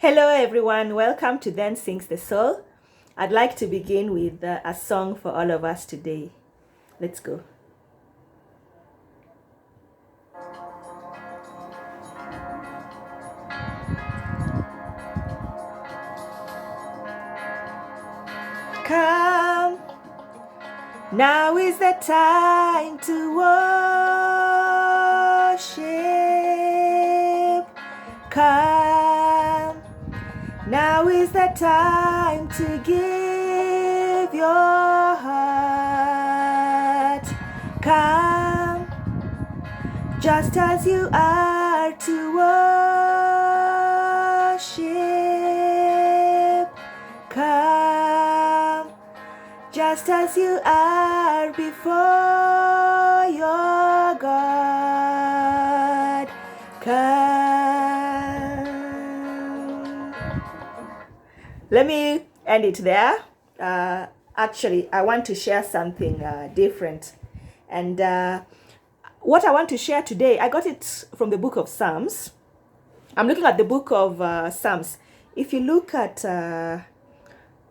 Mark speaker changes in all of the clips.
Speaker 1: Hello everyone, welcome to Then Sings the Soul. I'd like to begin with a song for all of us today. Let's go. Come, now is the time to worship. Come, now is the time to give your heart. Come, just as you are to worship. Come, just as you are before your God. Come. Let me end it there. Actually, I want to share something different. And what I want to share today, I got it from the book of Psalms. I'm looking at the book of Psalms. If you look at the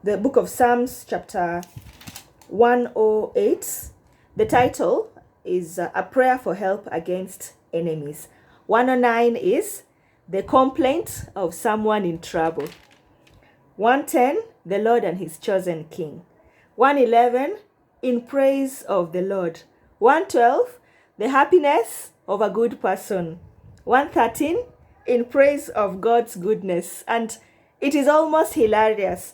Speaker 1: book of Psalms, chapter 108, the title is A Prayer for Help Against Enemies. 109 is The Complaint of Someone in Trouble. 110, The Lord and His Chosen King. 111, In Praise of the Lord. 112, The Happiness of a Good Person. 113, In Praise of God's Goodness. And it is almost hilarious.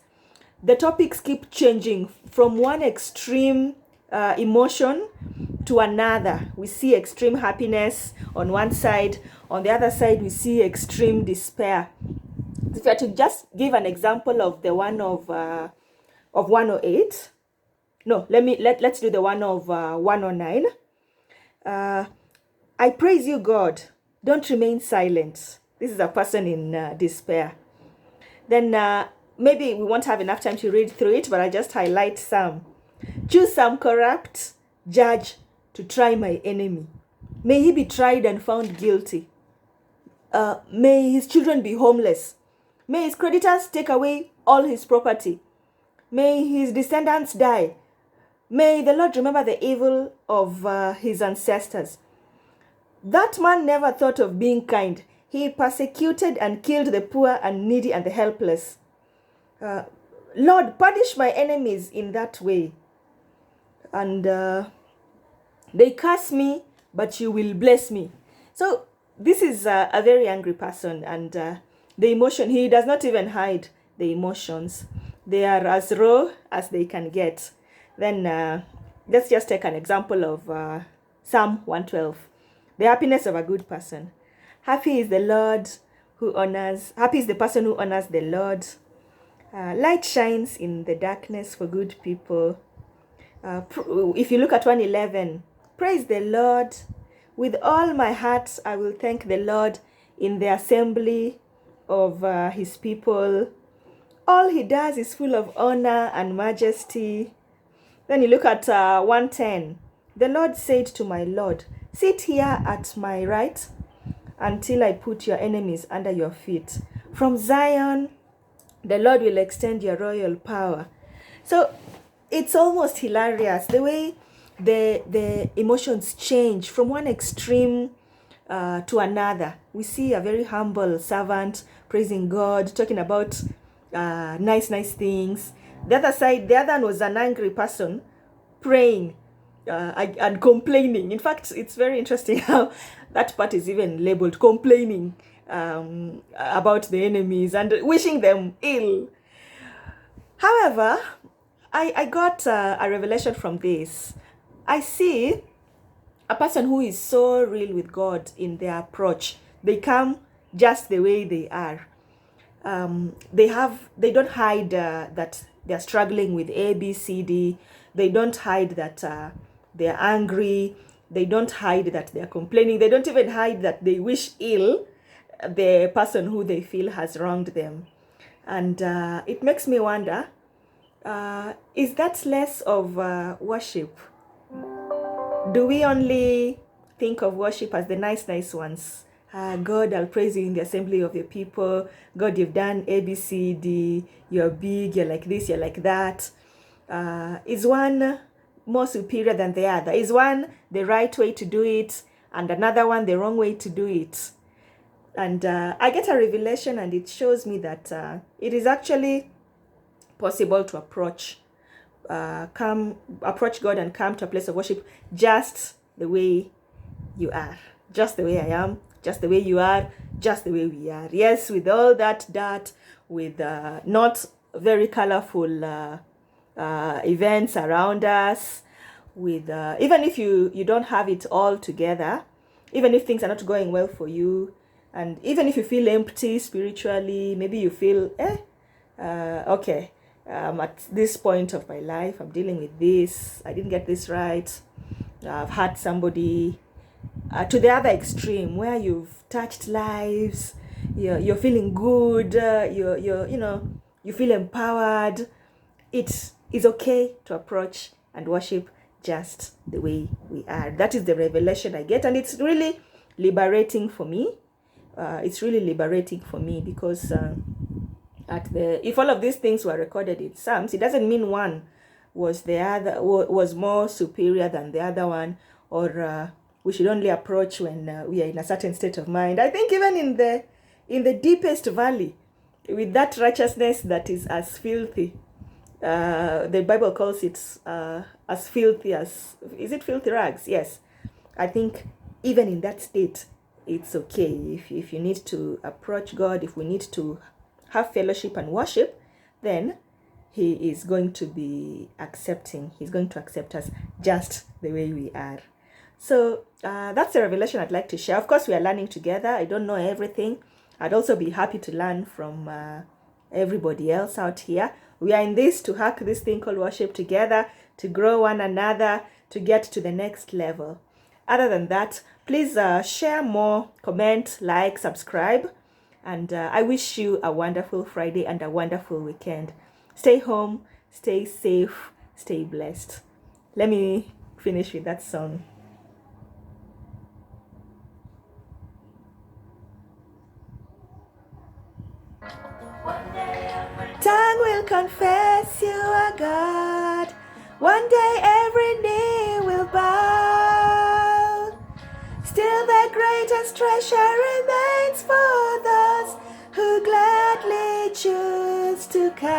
Speaker 1: The topics keep changing from one extreme emotion to another. We see extreme happiness on one side. On the other side, we see extreme despair. If I to just give an example of the one of 108, no, let's do the one of 109. I praise you, God. Don't remain silent. This is a person in despair. Then maybe we won't have enough time to read through it, but I just highlight some. Choose some corrupt judge to try my enemy. May he be tried and found guilty. May his children be homeless. May his creditors take away all his property. May his descendants die. May the Lord remember the evil of his ancestors. That man never thought of being kind. He persecuted and killed the poor and needy and the helpless. Lord, punish my enemies in that way. And they curse me, but you will bless me. So this is a very angry person, and the emotion, he does not even hide the emotions. They are as raw as they can get. Then let's just take an example of Psalm 112. The happiness of a good person. Happy is the person who honors the Lord. Light shines in the darkness for good people. If you look at 111, praise the Lord. With all my heart, I will thank the Lord in the assembly of his people. All he does is full of honor and majesty. Then you look at 110. The Lord said to my Lord, sit here at my right until I put your enemies under your feet. From Zion, the Lord will extend your royal power. So it's almost hilarious the way the emotions change from one extreme to another. We see a very humble servant praising God, talking about nice things. The other one was an angry person praying and complaining. In fact, it's very interesting how that part is even labeled complaining about the enemies and wishing them ill. However, I got a revelation from this. I see a person who is so real with God in their approach. They come just the way they are. They don't hide that they're struggling with A, B, C, D. They don't hide that they're angry. They don't hide that they're complaining. They don't even hide that they wish ill the person who they feel has wronged them. And it makes me wonder, is that less of worship? Do we only think of worship as the nice ones, God, I'll praise you in the assembly of your people. God, you've done A, B, C, D. You're big, you're like this, you're like that. Is one more superior than the other? Is one the right way to do it and another one the wrong way to do it? And I get a revelation, and it shows me that it is actually possible to approach God and come to a place of worship just the way you are, just the way I am, just the way you are, just the way we are. Yes, with all that dirt, with not very colorful events around us, with even if you don't have it all together, even if things are not going well for you, and even if you feel empty spiritually, maybe you feel okay, at this point of my life I'm dealing with this, I didn't get this right, I've had somebody, to the other extreme where you've touched lives, you're feeling good, you feel empowered. It is okay to approach and worship just the way we are. That is the revelation I get, and it's really liberating for me. It's really liberating for me because if all of these things were recorded in Psalms, it doesn't mean one was more superior than the other one, or we should only approach when we are in a certain state of mind. I think even in the deepest valley, with that righteousness that is as filthy, the Bible calls it as filthy as, is it filthy rags? Yes. I think even in that state, it's okay. If you need to approach God, if we need to have fellowship and worship, then he is going to be accepting. He's going to accept us just the way we are. So that's the revelation I'd like to share. Of course, we are learning together. I don't know everything. I'd also be happy to learn from everybody else out here. We are in this to hack this thing called worship together, to grow one another, to get to the next level. Other than that, please share more, comment, like, subscribe. And I wish you a wonderful Friday and a wonderful weekend. Stay home, stay safe, stay blessed. Let me finish with that song. Tongue will confess you are God. One day every knee will bow. Still the greatest treasure remains for those who gladly choose to come.